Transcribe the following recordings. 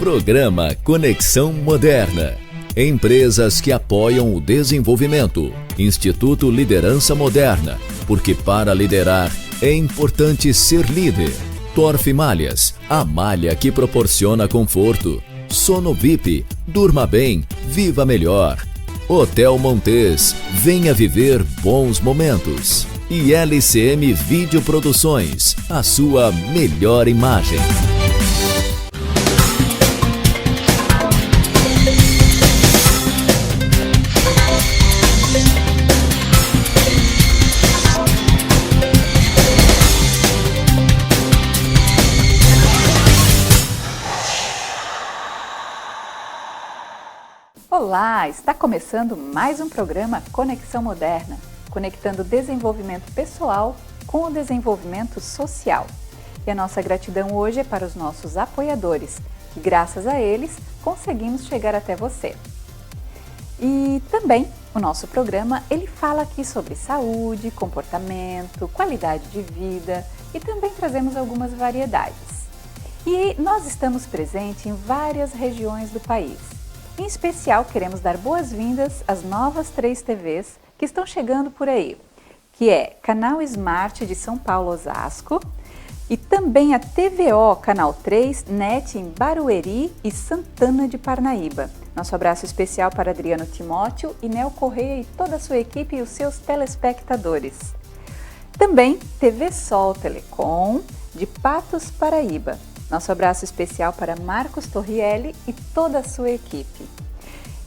Programa Conexão Moderna. Empresas que apoiam o desenvolvimento. Instituto Liderança Moderna, porque para liderar é importante ser líder. Torf Malhas, a malha que proporciona conforto. Sono VIP, durma bem, viva melhor. Hotel Montes, venha viver bons momentos. E LCM Videoproduções, a sua melhor imagem. Olá, está começando mais um programa Conexão Moderna, conectando o desenvolvimento pessoal com o desenvolvimento social. E a nossa gratidão hoje é para os nossos apoiadores, que graças a eles conseguimos chegar até você. E também o nosso programa, ele fala aqui sobre saúde, comportamento, qualidade de vida e também trazemos algumas variedades. E nós estamos presentes em várias regiões do país. Em especial, queremos dar boas-vindas às novas 3 TVs que estão chegando por aí, que é Canal Smart de São Paulo, Osasco, e também a TVO Canal 3, NET em Barueri e Santana de Parnaíba. Nosso abraço especial para Adriano Timóteo, Inel Correia e toda a sua equipe e os seus telespectadores. Também TV Sol Telecom de Patos, Paraíba. Nosso abraço especial para Marcos Torrielli e toda a sua equipe.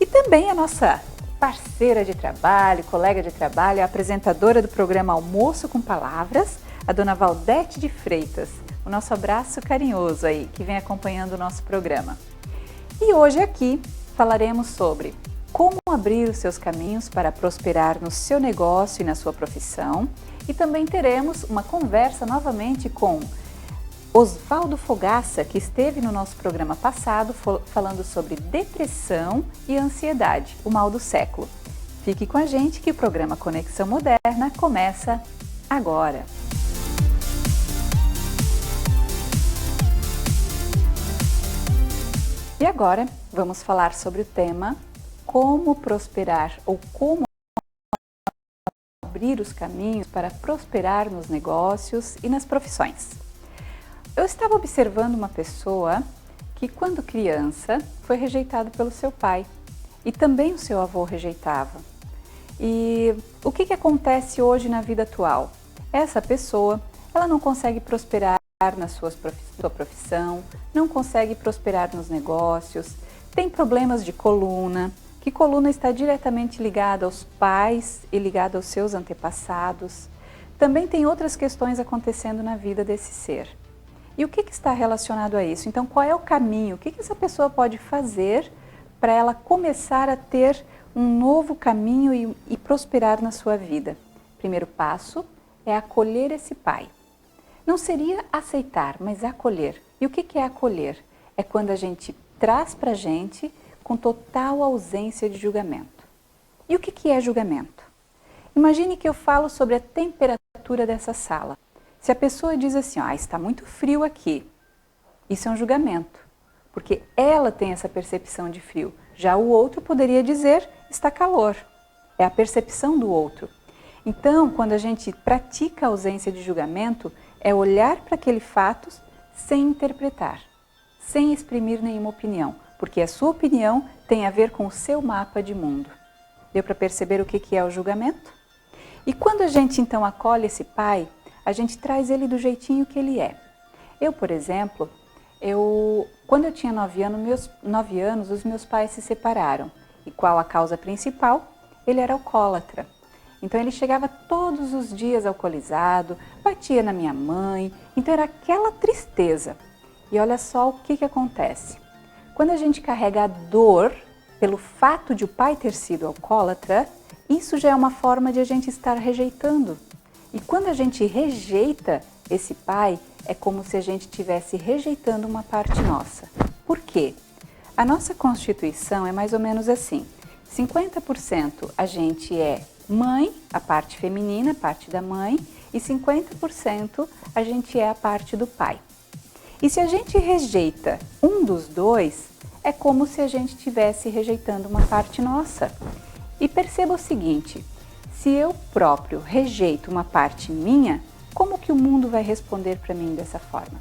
E também a nossa parceira de trabalho, colega de trabalho, a apresentadora do programa Almoço com Palavras, a dona Valdete de Freitas. O nosso abraço carinhoso aí, que vem acompanhando o nosso programa. E hoje aqui falaremos sobre como abrir os seus caminhos para prosperar no seu negócio e na sua profissão. E também teremos uma conversa novamente com Osvaldo Fogaça, que esteve no nosso programa passado falando sobre depressão e ansiedade, o mal do século. Fique com a gente que o programa Conexão Moderna começa agora. E agora vamos falar sobre o tema como prosperar ou como abrir os caminhos para prosperar nos negócios e nas profissões. Eu estava observando uma pessoa que, quando criança, foi rejeitada pelo seu pai e também o seu avô rejeitava. E o que acontece hoje na vida atual? Essa pessoa, ela não consegue prosperar na sua profissão, não consegue prosperar nos negócios, tem problemas de coluna, que coluna está diretamente ligada aos pais e ligada aos seus antepassados. Também tem outras questões acontecendo na vida desse ser. E o que está relacionado a isso? Então, qual é o caminho? O que essa pessoa pode fazer para ela começar a ter um novo caminho e prosperar na sua vida? Primeiro passo é acolher esse pai. Não seria aceitar, mas acolher. E o que é acolher? É quando a gente traz para a gente com total ausência de julgamento. E o que é julgamento? Imagine que eu falo sobre a temperatura dessa sala. Se a pessoa diz assim, está muito frio aqui, isso é um julgamento, porque ela tem essa percepção de frio. Já o outro poderia dizer, está calor. É a percepção do outro. Então, quando a gente pratica a ausência de julgamento, é olhar para aquele fato sem interpretar, sem exprimir nenhuma opinião, porque a sua opinião tem a ver com o seu mapa de mundo. Deu para perceber o que é o julgamento? E quando a gente então acolhe esse pai, a gente traz ele do jeitinho que ele é. Eu, por exemplo, quando eu tinha 9 anos, os meus pais se separaram. E qual a causa principal? Ele era alcoólatra. Então ele chegava todos os dias alcoolizado, batia na minha mãe, então era aquela tristeza. E olha só o que acontece. Quando a gente carrega a dor pelo fato de o pai ter sido alcoólatra, isso já é uma forma de a gente estar rejeitando. E quando a gente rejeita esse pai, é como se a gente estivesse rejeitando uma parte nossa. Por quê? A nossa Constituição é mais ou menos assim. 50% a gente é mãe, a parte feminina, a parte da mãe, e 50% a gente é a parte do pai. E se a gente rejeita um dos dois, é como se a gente estivesse rejeitando uma parte nossa. E perceba o seguinte, se eu próprio rejeito uma parte minha, como que o mundo vai responder para mim dessa forma?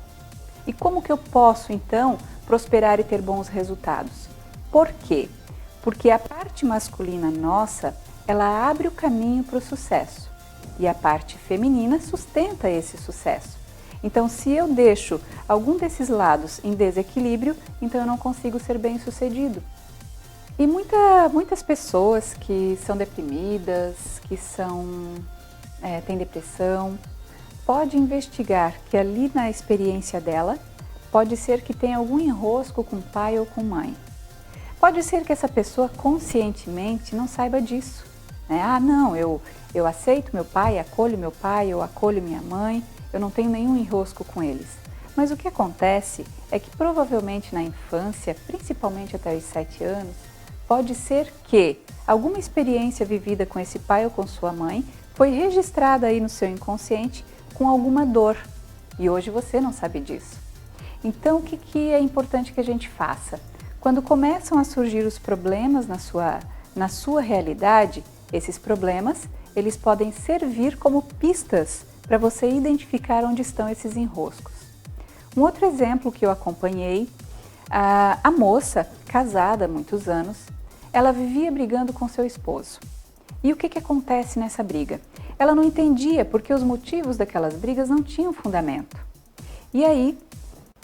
E como que eu posso, então, prosperar e ter bons resultados? Por quê? Porque a parte masculina nossa, ela abre o caminho para o sucesso. E a parte feminina sustenta esse sucesso. Então, se eu deixo algum desses lados em desequilíbrio, então eu não consigo ser bem-sucedido. E muitas pessoas que são deprimidas, que têm depressão, pode investigar que ali na experiência dela, pode ser que tenha algum enrosco com pai ou com mãe. Pode ser que essa pessoa conscientemente não saiba disso. Né? Ah, não, eu aceito meu pai, acolho meu pai, eu acolho minha mãe, eu não tenho nenhum enrosco com eles. Mas o que acontece é que provavelmente na infância, principalmente até os 7 anos, pode ser que alguma experiência vivida com esse pai ou com sua mãe foi registrada aí no seu inconsciente com alguma dor. E hoje você não sabe disso. Então, o que é importante que a gente faça? Quando começam a surgir os problemas na sua realidade, esses problemas, eles podem servir como pistas para você identificar onde estão esses enroscos. Um outro exemplo que eu acompanhei, a moça, casada há muitos anos, ela vivia brigando com seu esposo. E o que acontece nessa briga? Ela não entendia porque os motivos daquelas brigas não tinham fundamento. E aí,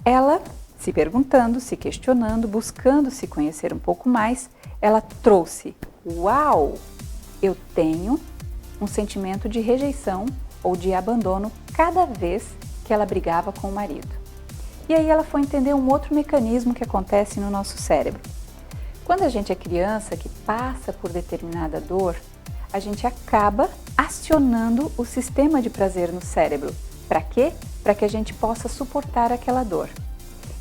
ela, se perguntando, se questionando, buscando se conhecer um pouco mais, ela trouxe, uau, eu tenho um sentimento de rejeição ou de abandono cada vez que ela brigava com o marido. E aí ela foi entender um outro mecanismo que acontece no nosso cérebro. Quando a gente é criança que passa por determinada dor, a gente acaba acionando o sistema de prazer no cérebro. Para quê? Para que a gente possa suportar aquela dor.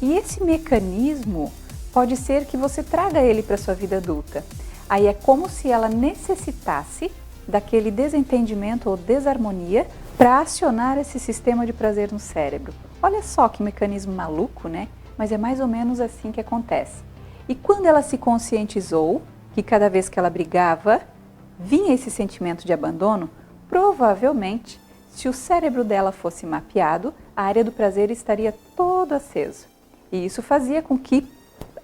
E esse mecanismo pode ser que você traga ele para a sua vida adulta. Aí é como se ela necessitasse daquele desentendimento ou desarmonia para acionar esse sistema de prazer no cérebro. Olha só que mecanismo maluco, né? Mas é mais ou menos assim que acontece. E quando ela se conscientizou que cada vez que ela brigava, vinha esse sentimento de abandono, provavelmente, se o cérebro dela fosse mapeado, a área do prazer estaria todo aceso. E isso fazia com que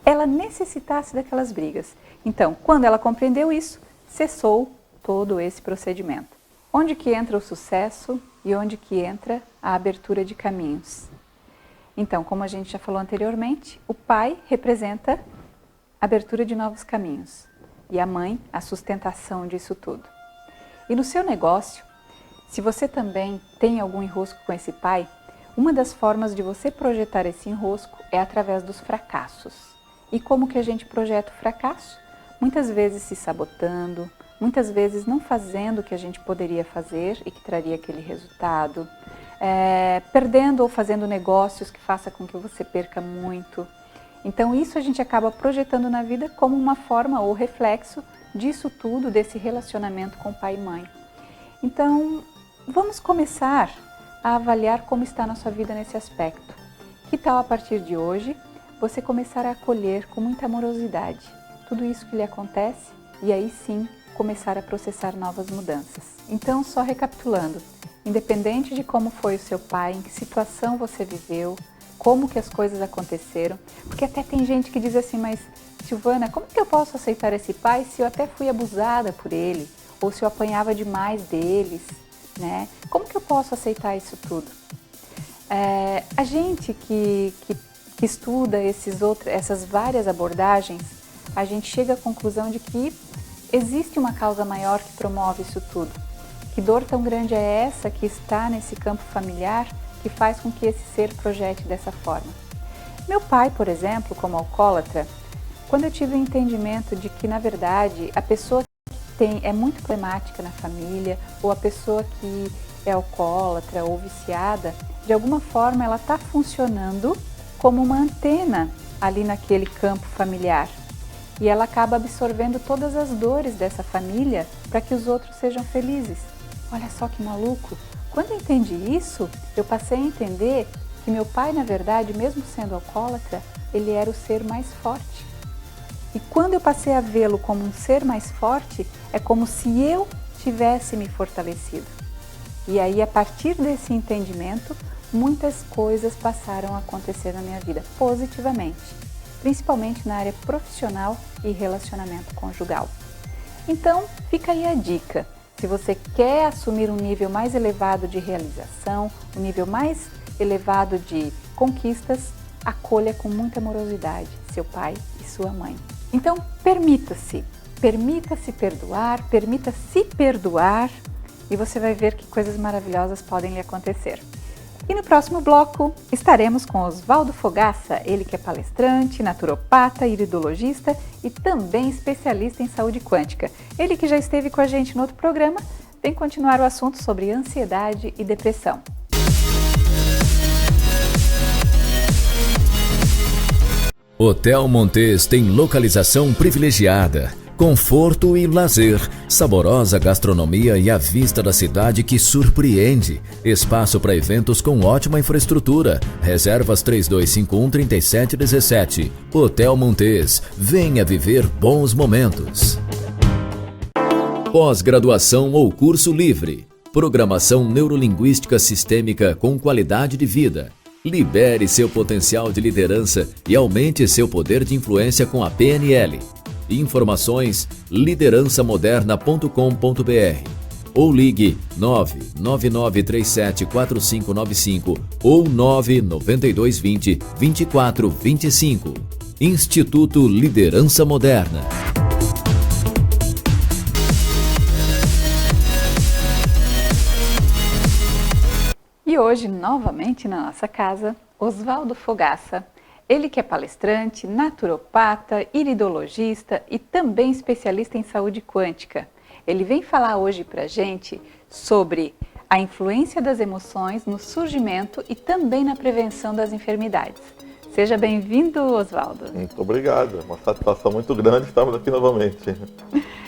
ela necessitasse daquelas brigas. Então, quando ela compreendeu isso, cessou todo esse procedimento. Onde que entra o sucesso e onde que entra a abertura de caminhos? Então, como a gente já falou anteriormente, o pai representa a abertura de novos caminhos e a mãe a sustentação disso tudo. E no seu negócio, se você também tem algum enrosco com esse pai, uma das formas de você projetar esse enrosco é através dos fracassos. E como que a gente projeta o fracasso? Muitas vezes se sabotando, muitas vezes não fazendo o que a gente poderia fazer e que traria aquele resultado, perdendo ou fazendo negócios que faça com que você perca muito. Então isso a gente acaba projetando na vida como uma forma ou reflexo disso tudo, desse relacionamento com pai e mãe. Então vamos começar a avaliar como está na sua vida nesse aspecto. Que tal a partir de hoje você começar a acolher com muita amorosidade tudo isso que lhe acontece e aí sim começar a processar novas mudanças. Então, só recapitulando, independente de como foi o seu pai, em que situação você viveu, como que as coisas aconteceram, porque até tem gente que diz assim, mas Silvana, como que eu posso aceitar esse pai se eu até fui abusada por ele, ou se eu apanhava demais deles, né? Como que eu posso aceitar isso tudo? A gente que estuda essas várias abordagens, a gente chega à conclusão de que existe uma causa maior que promove isso tudo. Que dor tão grande é essa que está nesse campo familiar que faz com que esse ser projete dessa forma? Meu pai, por exemplo, como alcoólatra, quando eu tive o entendimento de que, na verdade, a pessoa que é muito problemática na família, ou a pessoa que é alcoólatra ou viciada, de alguma forma ela está funcionando como uma antena ali naquele campo familiar. E ela acaba absorvendo todas as dores dessa família para que os outros sejam felizes. Olha só que maluco! Quando eu entendi isso, eu passei a entender que meu pai, na verdade, mesmo sendo alcoólatra, ele era o ser mais forte. E quando eu passei a vê-lo como um ser mais forte, é como se eu tivesse me fortalecido. E aí, a partir desse entendimento, muitas coisas passaram a acontecer na minha vida positivamente, principalmente na área profissional e relacionamento conjugal. Então, fica aí a dica. Se você quer assumir um nível mais elevado de realização, um nível mais elevado de conquistas, acolha com muita amorosidade seu pai e sua mãe. Então, permita-se perdoar, permita-se perdoar e você vai ver que coisas maravilhosas podem lhe acontecer. E no próximo bloco estaremos com Oswaldo Fogaça, ele que é palestrante, naturopata, iridologista e também especialista em saúde quântica. Ele que já esteve com a gente no outro programa, vem continuar o assunto sobre ansiedade e depressão. Hotel Montes tem localização privilegiada, conforto e lazer, saborosa gastronomia e a vista da cidade que surpreende. Espaço para eventos com ótima infraestrutura. Reservas 3251-3717. Hotel Montes. Venha viver bons momentos. Pós-graduação ou curso livre. Programação neurolinguística sistêmica com qualidade de vida. Libere seu potencial de liderança e aumente seu poder de influência com a PNL. Informações liderançamoderna.com.br ou ligue 999374595 ou 99220-2425. Instituto Liderança Moderna. E hoje, novamente na nossa casa, Oswaldo Fogaça. Ele que é palestrante, naturopata, iridologista e também especialista em saúde quântica. Ele vem falar hoje pra gente sobre a influência das emoções no surgimento e também na prevenção das enfermidades. Seja bem-vindo, Oswaldo. Muito obrigado, é uma satisfação muito grande estarmos aqui novamente.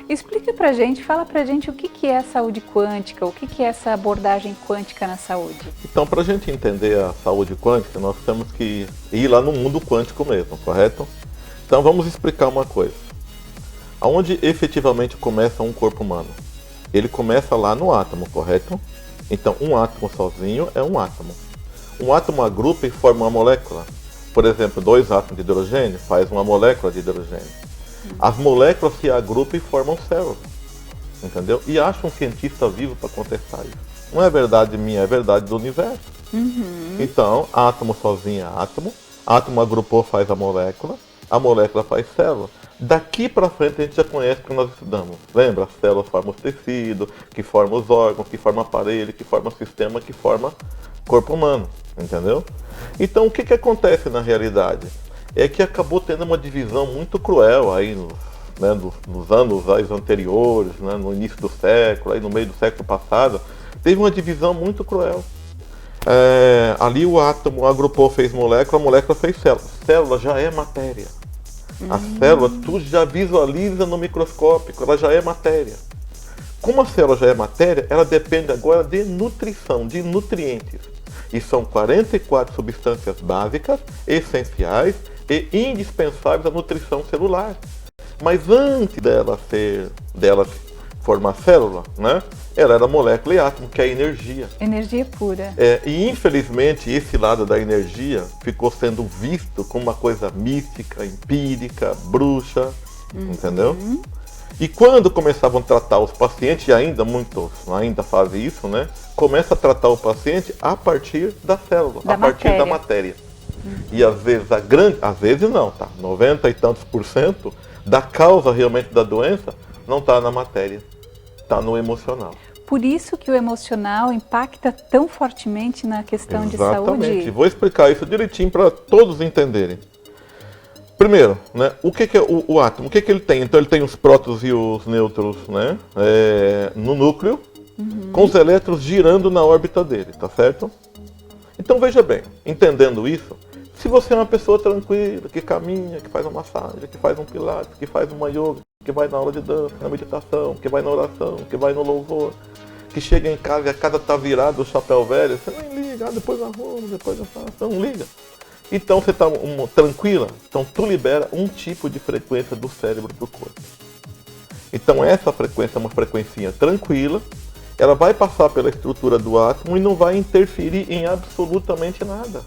Explica pra gente, fala pra gente o que é a saúde quântica, o que é essa abordagem quântica na saúde. Então, para a gente entender a saúde quântica, nós temos que ir lá no mundo quântico mesmo, correto? Então vamos explicar uma coisa. Aonde efetivamente começa um corpo humano? Ele começa lá no átomo, correto? Então um átomo sozinho é um átomo. Um átomo agrupa e forma uma molécula. Por exemplo, 2 átomos de hidrogênio faz uma molécula de hidrogênio. As moléculas se agrupam e formam células, entendeu? E acha um cientista vivo para contestar isso. Não é verdade minha, é verdade do universo. Então, átomo sozinho é átomo agrupou, faz a molécula faz célula. Daqui para frente a gente já conhece o que nós estudamos. Lembra? As células formam os tecidos, que formam os órgãos, que formam aparelho, que formam sistema, que forma corpo humano, entendeu? Então, o que acontece na realidade? É que acabou tendo uma divisão muito cruel aí nos anos aí anteriores, né, no início do século, aí no meio do século passado, teve uma divisão muito cruel. Ali o átomo agrupou, fez molécula, a molécula fez célula. Célula já é matéria. A célula tu já visualiza no microscópio, ela já é matéria. Como a célula já é matéria, ela depende agora de nutrição, de nutrientes. E são 44 substâncias básicas, essenciais e indispensáveis à nutrição celular. Mas antes dela formar célula, né, ela era molécula e átomo, que é energia. Energia pura. E infelizmente esse lado da energia ficou sendo visto como uma coisa mística, empírica, bruxa, entendeu? E quando começavam a tratar os pacientes, e ainda muitos ainda fazem isso, né? Começa a tratar o paciente a partir da célula, a partir da matéria. E às vezes, às vezes não, tá? 90 e tantos % da causa realmente da doença não está na matéria, está no emocional. Por isso que o emocional impacta tão fortemente na questão de saúde? Exatamente. Vou explicar isso direitinho para todos entenderem. Primeiro, né, o que é o átomo? O que ele tem? Então ele tem os prótons e os nêutrons, né, no núcleo, com os elétrons girando na órbita dele, tá certo? Então veja bem, entendendo isso, se você é uma pessoa tranquila, que caminha, que faz uma massagem, que faz um pilates, que faz uma yoga, que vai na aula de dança, na meditação, que vai na oração, que vai no louvor, que chega em casa e a casa tá virada, o chapéu velho, você nem liga. liga, depois arruma, depois eu faço, não liga. Então você está tranquila, então tu libera um tipo de frequência do cérebro para o corpo. Então essa frequência é uma frequência tranquila, ela vai passar pela estrutura do átomo e não vai interferir em absolutamente nada.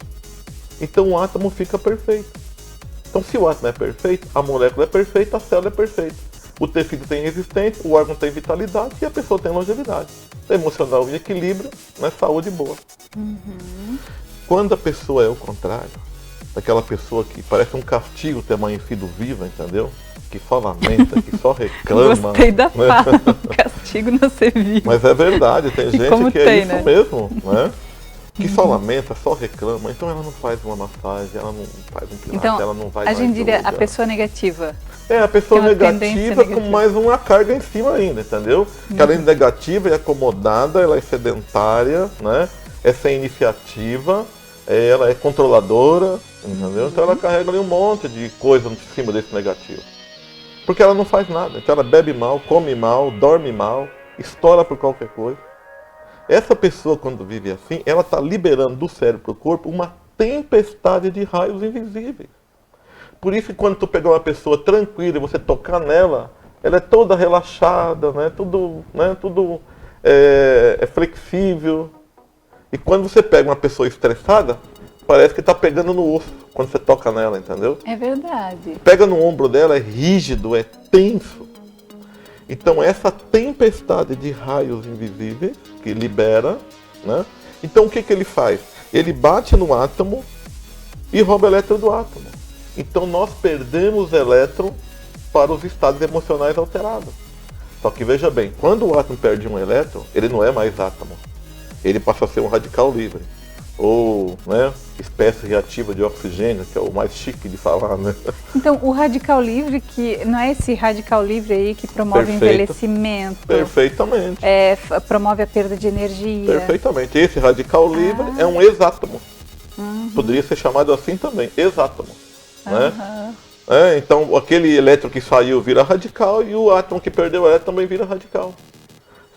Então o átomo fica perfeito. Então se o átomo é perfeito, a molécula é perfeita, a célula é perfeita. O tecido tem resistência, o órgão tem vitalidade e a pessoa tem longevidade. Emocional em equilíbrio, né? Saúde boa. Quando a pessoa é o contrário, aquela pessoa que parece um castigo ter amanhecido viva, entendeu? Que só lamenta, que só reclama. Gostei da fala, castigo não ser vivo. Mas é verdade, tem gente como que tem, é isso né? mesmo, né? Que só lamenta, só reclama, então ela não faz uma massagem, ela não faz um pilates, Então, ela não vai a mais gente diria yoga. a pessoa negativa. É, a pessoa tem uma tendência negativa com negativa. mais uma carga em cima ainda, entendeu? Que além de negativa, é acomodada, ela é sedentária, né? É sem iniciativa, ela é controladora, entendeu? Então ela carrega ali um monte de coisa em cima desse negativo. Porque ela não faz nada, então ela bebe mal, come mal, dorme mal, estoura por qualquer coisa. Essa pessoa, quando vive assim, ela está liberando do cérebro para o corpo uma tempestade de raios invisíveis. Por isso que quando tu pegar uma pessoa tranquila e você tocar nela, ela é toda relaxada, né? Tudo é flexível. E quando você pega uma pessoa estressada, parece que está pegando no osso quando você toca nela, entendeu? É verdade. Pega no ombro dela, é rígido, é tenso. Então essa tempestade de raios invisíveis que libera, né? Então o que ele faz? Ele bate no átomo e rouba elétron do átomo. Então nós perdemos elétron para os estados emocionais alterados. Só que veja bem, quando o átomo perde um elétron, ele não é mais átomo. Ele passa a ser um radical livre. Ou, né, espécie reativa de oxigênio, que é o mais chique de falar, né? Então, o radical livre, que não é esse radical livre aí que promove o Perfeito. envelhecimento, Perfeitamente. promove a perda de energia. Perfeitamente. Esse radical livre é um exátomo. Poderia ser chamado assim também, exátomo. Né? Então, aquele elétron que saiu vira radical e o átomo que perdeu o elétron também vira radical.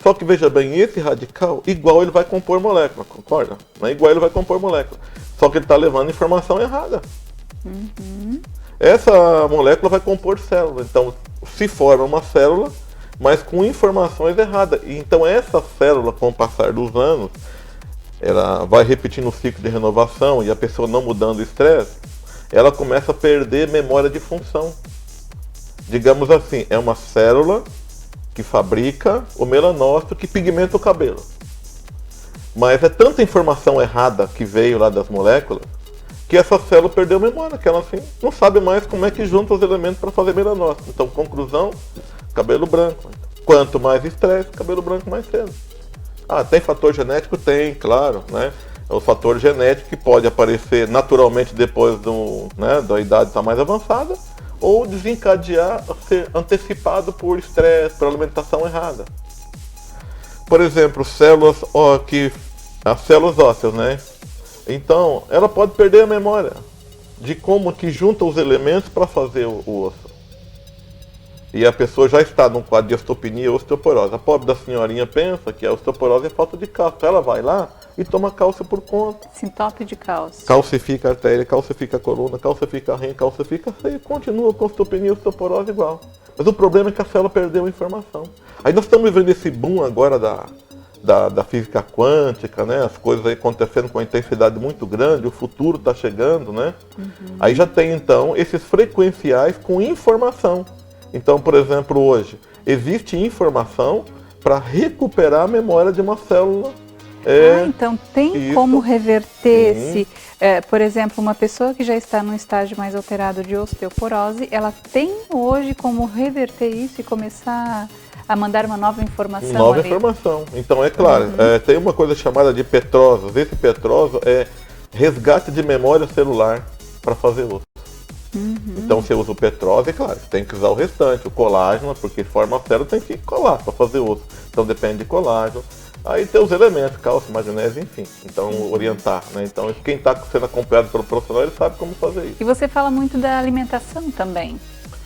Só que veja bem, esse radical, igual ele vai compor molécula, concorda? Não é igual ele vai compor molécula. Só que ele está levando informação errada. Essa molécula vai compor célula. Então, se forma uma célula, mas com informações erradas. E então, essa célula, com o passar dos anos, ela vai repetindo o ciclo de renovação e a pessoa não mudando o estresse, ela começa a perder memória de função. Digamos assim, é uma célula que fabrica o melanócito que pigmenta o cabelo. Mas é tanta informação errada que veio lá das moléculas que essa célula perdeu memória, que ela assim, não sabe mais como é que junta os elementos para fazer melanócito. Então, conclusão, cabelo branco. Quanto mais estresse, cabelo branco mais cedo. Ah, tem fator genético? Tem, claro, né? É o fator genético que pode aparecer naturalmente depois da idade estar mais avançada, ou desencadear a ser antecipado por estresse, por alimentação errada. Por exemplo, as células ósseas, né? Então, ela pode perder a memória de como que junta os elementos para fazer o osso. E a pessoa já está num quadro de osteopenia ou osteoporose. A pobre da senhorinha pensa que a osteoporose é falta de cálcio. Ela vai lá e toma cálcio por conta. Sintope de cálcio. Calcifica a artéria, calcifica a coluna, calcifica a rim, calcifica e continua com osteopenia e osteoporose igual. Mas o problema é que a célula perdeu a informação. Aí nós estamos vivendo esse boom agora da física quântica, né? As coisas aí acontecendo com uma intensidade muito grande, o futuro está chegando, né? Aí já tem então esses frequenciais com informação. Então, por exemplo, hoje existe informação para recuperar a memória de uma célula. Então tem como reverter esse... por exemplo, uma pessoa que já está num estágio mais alterado de osteoporose, ela tem hoje como reverter isso e começar a mandar uma nova informação Nova ali. informação. Então, é claro, tem uma coisa chamada de petróseos. Esse petróseo é resgate de memória celular para fazer osso. Então você usa o petróseo, é claro, você tem que usar o restante, o colágeno, porque forma a célula, tem que colar para fazer osso. Então depende de colágeno. Aí tem os elementos, cálcio, magnésio, enfim. Então orientar, né? Então quem está sendo acompanhado pelo profissional, ele sabe como fazer isso. E você fala muito da alimentação também.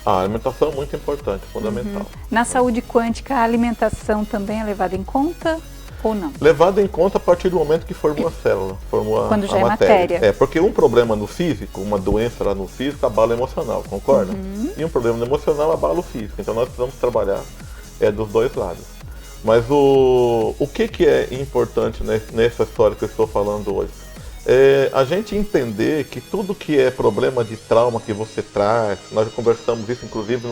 A alimentação é muito importante, fundamental. Na saúde quântica, a alimentação também é levada em conta? ou não? Levado em conta a partir do momento que formou a célula, formou Quando já a é matéria. matéria. Porque um problema no físico, uma doença lá no físico, abala o emocional, concorda? E um problema no emocional abala o físico. Então nós precisamos trabalhar dos dois lados. Mas o que é importante nessa história que eu estou falando hoje? É a gente entender que tudo que é problema de trauma que você traz, nós já conversamos isso inclusive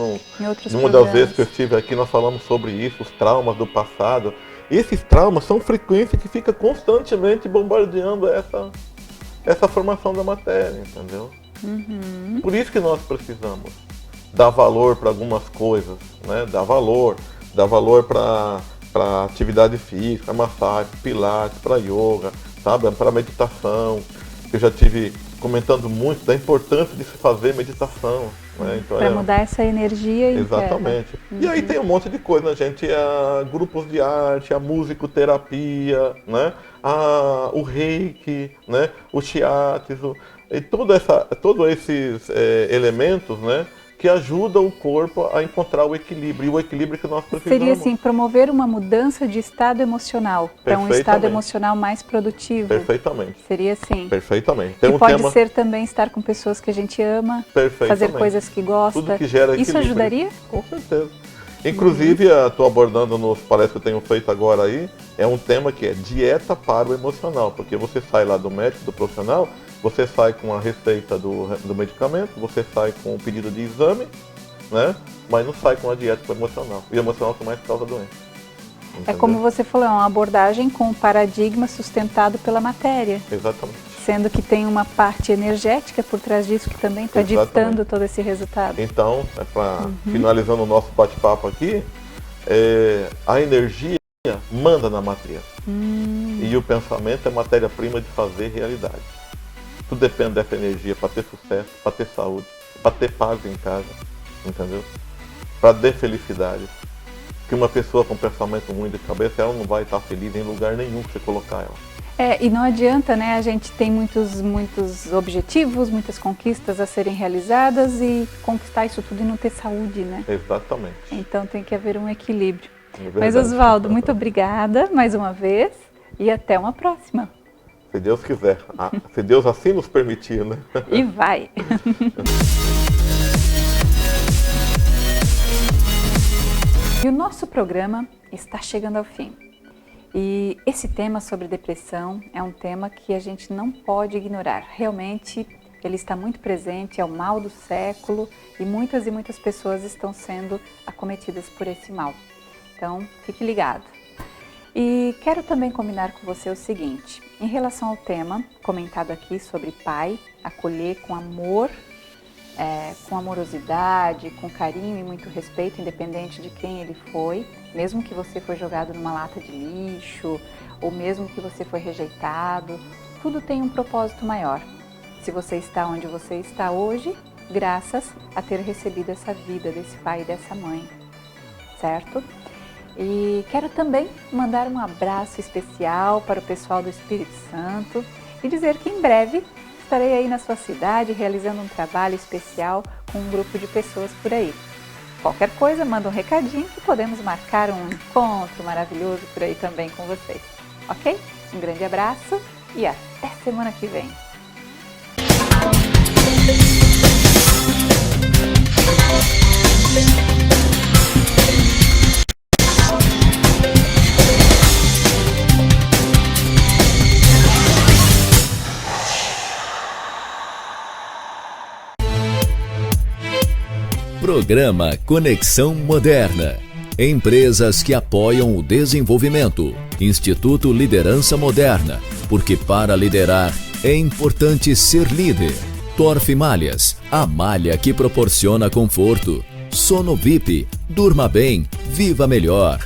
numa das vezes que eu estive aqui, nós falamos sobre isso, os traumas do passado. Esses traumas são frequências que ficam constantemente bombardeando essa formação da matéria, entendeu? Por isso que nós precisamos dar valor para algumas coisas, né? Dar valor para atividade física, massagem, pilates, para yoga, sabe? Para meditação. Eu já tive comentando muito da importância de se fazer meditação, né? Então, para mudar essa energia interna. Exatamente. E aí tem um monte de coisa, né, gente? Grupos de arte, a musicoterapia, né? O reiki, né? O shiatsu, e todos esses elementos, né? Que ajuda o corpo a encontrar o equilíbrio, e o equilíbrio que nós precisamos. Seria assim, promover uma mudança de estado emocional, para um estado emocional mais produtivo. Perfeitamente. Seria assim. Perfeitamente. E pode ser também estar com pessoas que a gente ama, fazer coisas que gosta. Tudo que gera equilíbrio. Isso ajudaria? Com certeza. Inclusive, estou abordando nos palestras que eu tenho feito agora aí, é um tema que é dieta para o emocional, porque você sai lá do médico, do profissional, você sai com a receita do medicamento, você sai com o pedido de exame, né? Mas não sai com a dieta para o emocional. E o emocional que mais causa doença. Entendeu? É como você falou, é uma abordagem com um paradigma sustentado pela matéria. Exatamente. Sendo que tem uma parte energética por trás disso que também está ditando todo esse resultado. Então, finalizando o nosso bate-papo aqui, a energia manda na matriz. E o pensamento é matéria-prima de fazer realidade. Tudo depende dessa energia para ter sucesso, para ter saúde, para ter paz em casa, entendeu? Para ter felicidade. Que uma pessoa com pensamento ruim de cabeça, ela não vai estar feliz em lugar nenhum que você colocar ela. E não adianta, né? A gente tem muitos objetivos, muitas conquistas a serem realizadas e conquistar isso tudo e não ter saúde, né? Exatamente. Então tem que haver um equilíbrio. Mas Oswaldo, muito obrigada mais uma vez e até uma próxima. Se Deus quiser. Se Deus assim nos permitir, né? E vai! E o nosso programa está chegando ao fim. E esse tema sobre depressão é um tema que a gente não pode ignorar. Realmente, ele está muito presente, é o mal do século e muitas pessoas estão sendo acometidas por esse mal. Então, fique ligado. E quero também combinar com você o seguinte, em relação ao tema comentado aqui sobre pai, acolher com amor, com amorosidade, com carinho e muito respeito, independente de quem ele foi, mesmo que você foi jogado numa lata de lixo, ou mesmo que você foi rejeitado, tudo tem um propósito maior. Se você está onde você está hoje, graças a ter recebido essa vida desse pai e dessa mãe, certo? E quero também mandar um abraço especial para o pessoal do Espírito Santo e dizer que em breve estarei aí na sua cidade realizando um trabalho especial com um grupo de pessoas por aí. Qualquer coisa, manda um recadinho que podemos marcar um encontro maravilhoso por aí também com vocês. Ok? Um grande abraço e até semana que vem. Programa Conexão Moderna. Empresas que apoiam o desenvolvimento. Instituto Liderança Moderna. Porque para liderar é importante ser líder. Torf Malhas. A malha que proporciona conforto. Sono VIP. Durma bem. Viva melhor.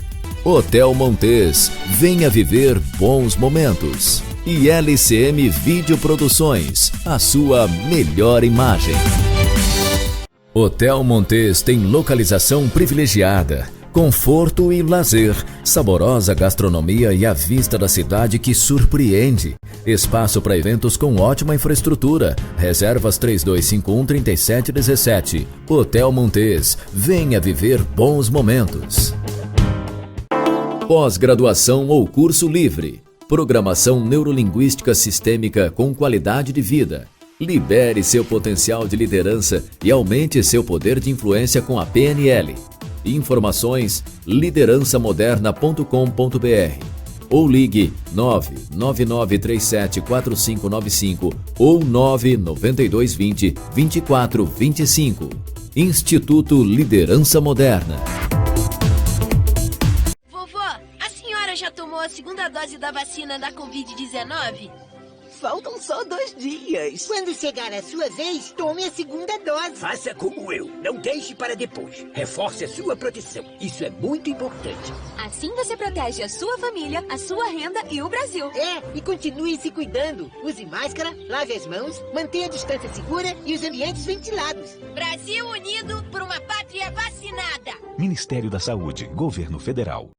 Hotel Montes. Venha viver bons momentos. E LCM Videoproduções. A sua melhor imagem. Hotel Montes tem localização privilegiada, conforto e lazer, saborosa gastronomia e a vista da cidade que surpreende. Espaço para eventos com ótima infraestrutura. Reservas 3251-3717. Hotel Montes. Venha viver bons momentos. Pós-graduação ou curso livre. Programação neurolinguística sistêmica com qualidade de vida. Libere seu potencial de liderança e aumente seu poder de influência com a PNL. Informações: liderançamoderna.com.br ou ligue 999374595 ou 99220-2425. Instituto Liderança Moderna. Vovó, a senhora já tomou a segunda dose da vacina da Covid-19? Faltam só 2 dias. Quando chegar a sua vez, tome a segunda dose. Faça como eu. Não deixe para depois. Reforce a sua proteção. Isso é muito importante. Assim você protege a sua família, a sua renda e o Brasil. E continue se cuidando. Use máscara, lave as mãos, mantenha a distância segura e os ambientes ventilados. Brasil unido por uma pátria vacinada. Ministério da Saúde, Governo Federal.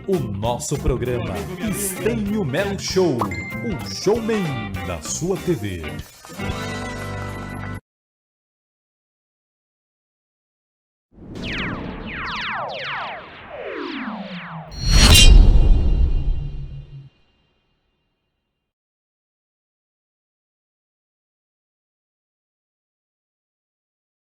O nosso programa Estênio Melo Show, o showman da sua TV.